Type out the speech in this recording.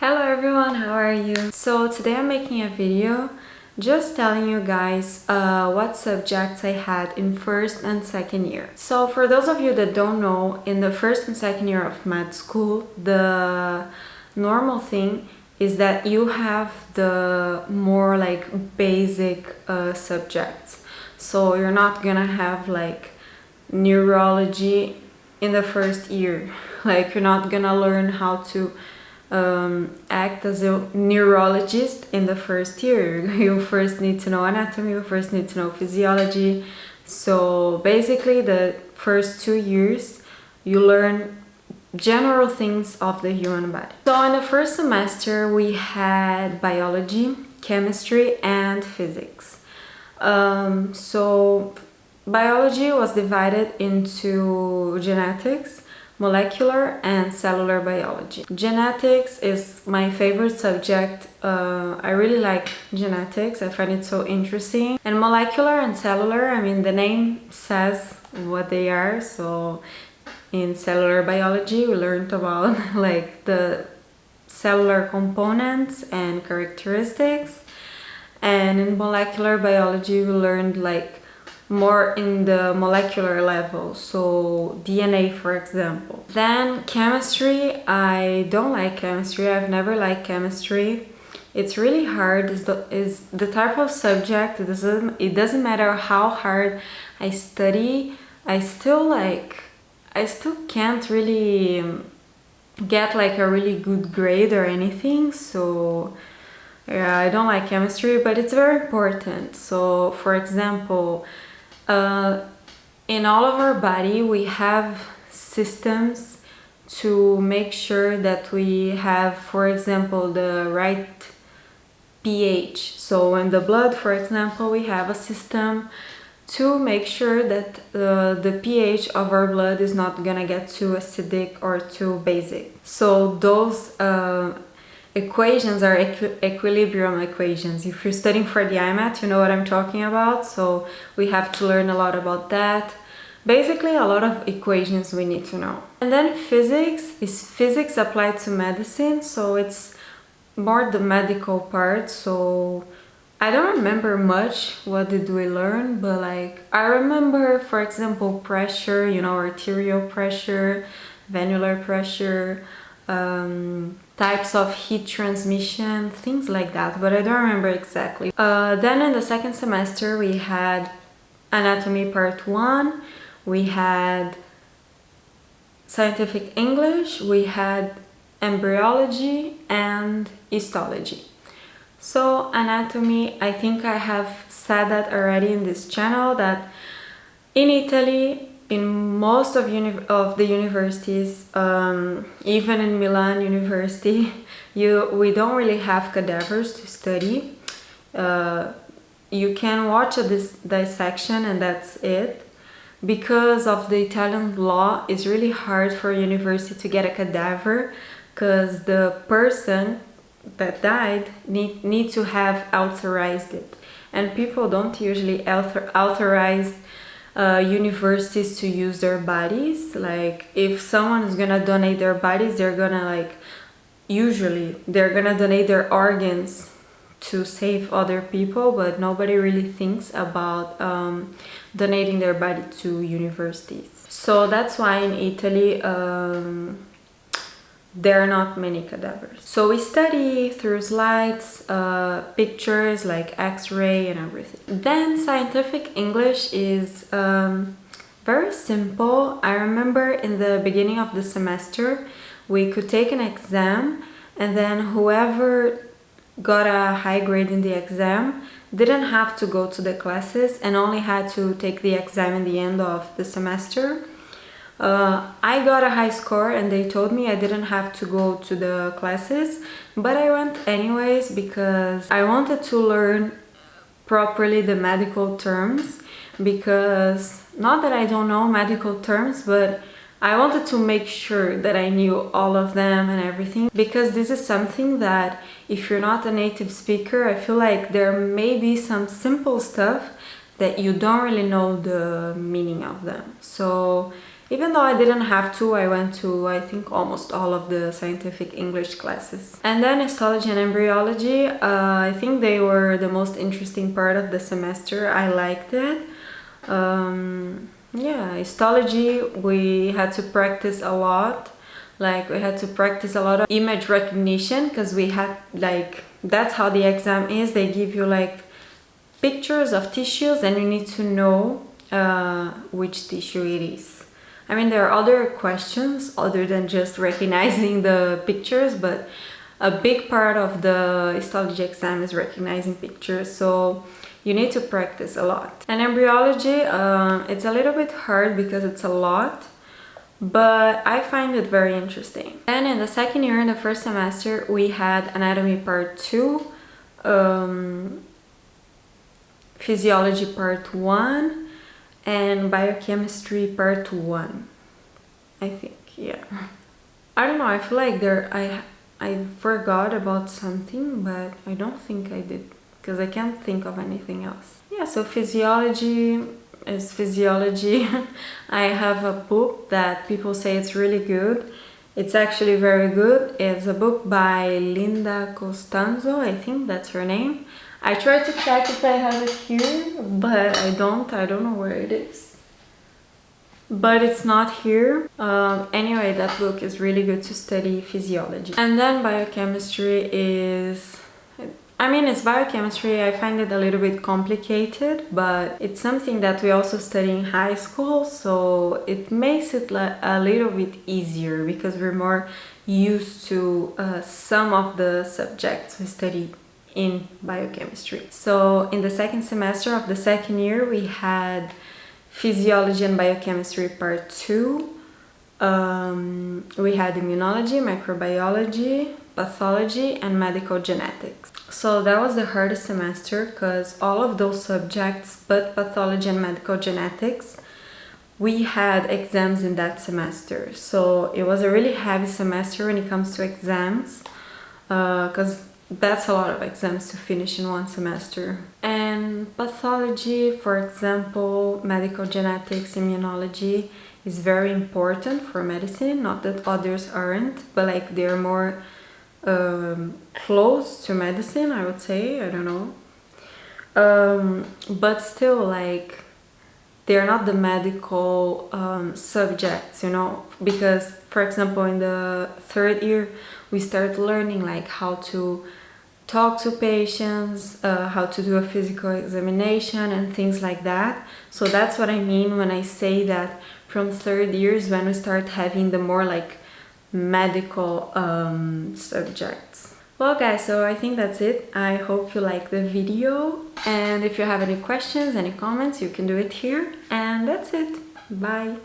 Hello everyone, how are you? So today I'm making a video just telling you guys what subjects I had in first and second year. So for those of you that don't know, in the first and second year of med school, the normal thing is that you have the more like basic subjects. So you're not gonna have like neurology in the first year. Like you're not gonna learn how to act as a neurologist in the first year. You first need to know anatomy, you first need to know physiology. So basically the first 2 years you learn general things of the human body. So in the first semester we had biology, chemistry and physics. So biology was divided into genetics, molecular and cellular biology. Genetics is my favorite subject. I really like genetics. I find it so interesting. And molecular and cellular, I mean, the name says what they are. So in cellular biology, we learned about like the cellular components and characteristics. And in molecular biology, we learned like more in the molecular level, so DNA for example. Then chemistry, I don't like chemistry. I've never liked chemistry. It's really hard. Is the type of subject, it doesn't matter how hard I study, I still can't really get like a really good grade or anything. So yeah, I don't like chemistry, but it's very important. So for example, in all of our body we have systems to make sure that we have, for example, the right pH. So in the blood, for example, we have a system to make sure that the pH of our blood is not gonna get too acidic or too basic. So those equations are equilibrium equations. If you're studying for the IMAT, you know what I'm talking about. So we have to learn a lot about that. Basically, a lot of equations we need to know. And then physics is physics applied to medicine. So it's more the medical part. So I don't remember much what did we learn, but like I remember, for example, pressure, you know, arterial pressure, venular pressure, types of heat transmission, things like that, but I don't remember exactly. Then in the second semester we had anatomy part 1, we had scientific English, we had embryology and histology. So anatomy, I think I have said that already in this channel, that in Italy, in most of the universities, even in Milan University, we don't really have cadavers to study. You can watch a dissection and that's it. Because of the Italian law, it's really hard for a university to get a cadaver, because the person that died need to have authorized it. And people don't usually authorize universities to use their bodies. Like if someone is gonna donate their bodies, they're gonna donate their organs to save other people, but nobody really thinks about donating their body to universities. So that's why in Italy there are not many cadavers. So we study through slides, pictures like X-ray and everything. Then scientific English is very simple. I remember in the beginning of the semester we could take an exam, and then whoever got a high grade in the exam didn't have to go to the classes and only had to take the exam in the end of the semester. I got a high score and they told me I didn't have to go to the classes, but I went anyways because I wanted to learn properly the medical terms, because not that I don't know medical terms, but I wanted to make sure that I knew all of them and everything, because this is something that if you're not a native speaker, I feel like there may be some simple stuff that you don't really know the meaning of them. So Even though I didn't have to, I went to, I think, almost all of the scientific English classes. And then histology and embryology, I think they were the most interesting part of the semester. I liked it. Yeah, histology, we had to practice a lot. Like, we had to practice a lot of image recognition, because we had, like, that's how the exam is. They give you, like, pictures of tissues, and you need to know which tissue it is. I mean, there are other questions other than just recognizing the pictures, but a big part of the histology exam is recognizing pictures, so you need to practice a lot. And embryology, it's a little bit hard because it's a lot, but I find it very interesting. And in the second year, in the first semester, we had anatomy part 2, physiology part 1, and biochemistry part 1, I think, yeah. I don't know, I feel like I forgot about something, but I don't think I did, because I can't think of anything else. Yeah, so physiology is physiology. I have a book that people say it's really good. It's actually very good. It's a book by Linda Costanzo, I think that's her name. I tried to check if I have it here, but I don't know where it is. But it's not here. Anyway, that book is really good to study physiology. And then biochemistry is... I mean, it's biochemistry. I find it a little bit complicated, but it's something that we also study in high school, so it makes it a little bit easier because we're more used to some of the subjects we study in biochemistry. So in the second semester of the second year, we had physiology and biochemistry part 2. We had immunology, microbiology, pathology, and medical genetics. So that was the hardest semester because all of those subjects, but pathology and medical genetics, we had exams in that semester. So it was a really heavy semester when it comes to exams, because that's a lot of exams to finish in one semester. And pathology, for example, medical genetics, immunology is very important for medicine. Not that others aren't, but like they're more close to medicine, I would say. I don't know. But still, like, they're not the medical subjects, you know, because, for example, in the third year, we start learning like how to talk to patients, how to do a physical examination and things like that. So that's what I mean when I say that from third years when we start having the more like medical subjects. Well guys, so I think that's it. I hope you like the video, and if you have any questions, any comments, you can do it here, and that's it. Bye!